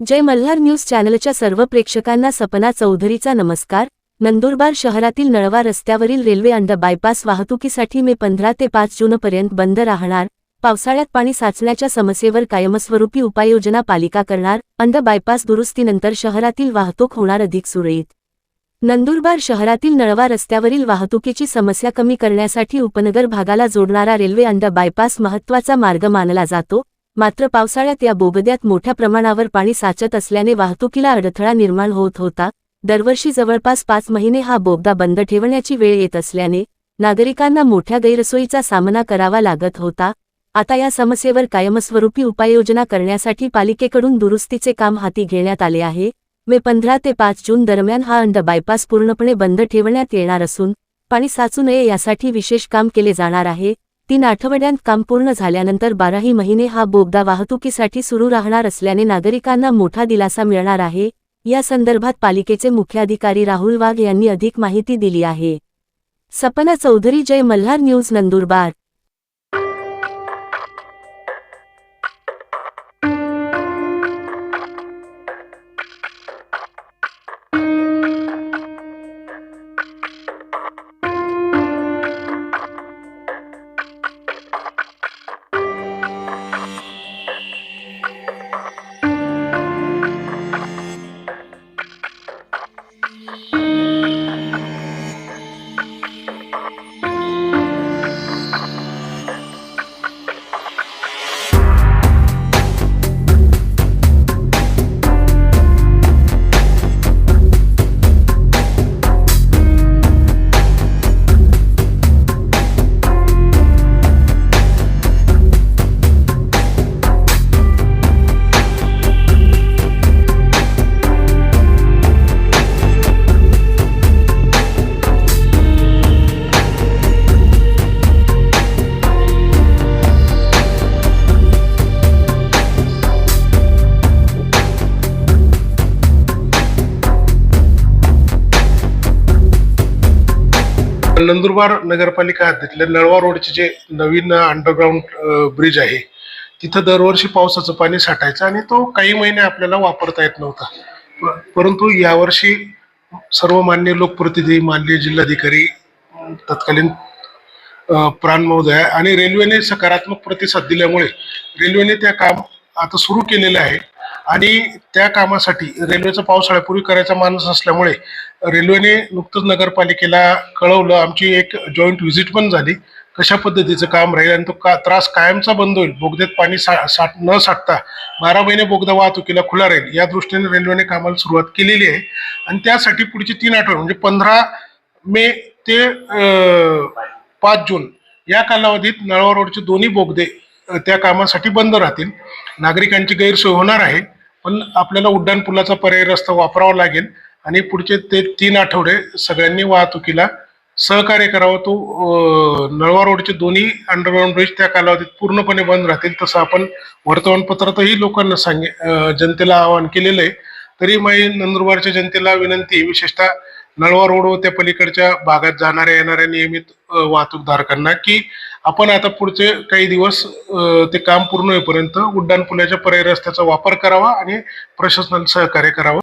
जय Malhar news चॅनलच्या सर्व प्रेक्षकांना सपना चौधरीचा नमस्कार। नंदुरबार शहरातील नळवा रस्त्यावरील रेल्वे अंडर बायपास वाहतुकीसाठी मे 15 ते 5 जूनपर्यंत बंद राहणार। पावसाळ्यात पाणी साचण्याच्या समस्येवर कायमस्वरूपी उपाययोजना पालिका करणार। अंडर बायपास दुरुस्तीनंतर शहरातील वाहतूक होणार अधिक सुरळीत। नंदुरबार शहरातील नळवा रस्त्यावरील वाहतुकीची समस्या कमी करण्यासाठी उपनगर भागाला जोडणारा रेल्वे अंडर बायपास महत्त्वाचा मार्ग मानला जातो। मात्र पावसाळ्यात या बोगद्यात मोठ्या प्रमाणावर पाणी साचत असल्याने वाहतुकीला अडथळा निर्माण होत होता। दरवर्षी जवळपास 5 महिने हा बोगदा बंद ठेवण्याची वेळ येत असल्याने नागरिकांना मोठ्या गैरसोयीचा सामना करावा लागत होता। आता या समस्येवर कायमस्वरूपी उपाययोजना करण्यासाठी पालिकेकडून दुरुस्तीचे काम हाती घेण्यात आले आहे। मे 15 ते 5 जून दरम्यान हा अंडर बायपास पूर्णपणे बंद ठेवण्यात येणार असून पाणी साचू नये यासाठी विशेष काम केले जाणार आहे। 3 आठवड्यांत काम पूर्ण झाल्यानंतर 12 महिने हा बोगदा वाहतुकीसाठी सुरू राहणार असल्याने नागरिकांना मोठा दिलासा मिळणार आहे। या संदर्भात पालिकेचे मुख्याधिकारी राहुल वाघ यांनी अधिक माहिती दिली आहे। सपना चौधरी, जय मल्हार न्यूज, नंदुरबार। नंदुरबार नगरपालिका हद्दीतल्या नळवा रोडचे जे नवीन अंडरग्राउंड ब्रिज आहे तिथं दरवर्षी पावसाचं पाणी साठायचं आणि तो काही महिने आपल्याला वापरता येत नव्हता। परंतु यावर्षी सर्व मान्य लोकप्रतिनिधी, माननीय जिल्हाधिकारी, तत्कालीन प्राण महोदय आणि रेल्वेने सकारात्मक प्रतिसाद दिल्यामुळे रेल्वेने त्या काम आता सुरू केलेलं आहे आणि त्या कामासाठी रेल्वेचा पावसाळ्यापूर्वी करायचा मानस असल्यामुळे रेल्वेने नुकतंच नगरपालिकेला कळवलं। आमची एक जॉईंट व्हिजिट पण झाली, कशा पद्धतीचं काम राहील आणि तो त्रास कायमचा बंद होईल। बोगद्यात पाणी न साठता 12 महिने बोगदा वाहतुकीला खुला राहील या दृष्टीने रेल्वेने कामाला सुरुवात केलेली आहे आणि त्यासाठी पुढची 3 आठवडे म्हणजे 15 मे ते 5 जून या कालावधीत नळवा रोडचे दोन्ही बोगदे त्या कामासाठी बंद राहतील। नागरिकांची गैरसोय होणार आहे, पण आपल्याला उड्डाणपुलाचा पर्यायी रस्ता वापरावा लागेल आणि पुढचे ते 3 आठवडे सगळ्यांनी वाहतुकीला सहकार्य करावं। तो नळवा रोडचे दोन्ही अंडरग्राउंड ब्रिज त्या कालावधीत पूर्णपणे बंद राहतील, तसं आपण वर्तमानपत्रातही लोकांना जनतेला आवाहन केलेलं आहे। तरी माझी नंदुरबारच्या जनतेला विनंती, विशेषतः नळवा रोड व त्या पलीकडच्या भागात जाणाऱ्या येणाऱ्या नियमित वाहतूकधारकांना, की आपण आता पुढचे काही दिवस ते काम पूर्ण होईपर्यंत उड्डाणपुलाच्या पर्यायी रस्त्याचा वापर करावा आणि प्रशासनाला सहकार्य करावं।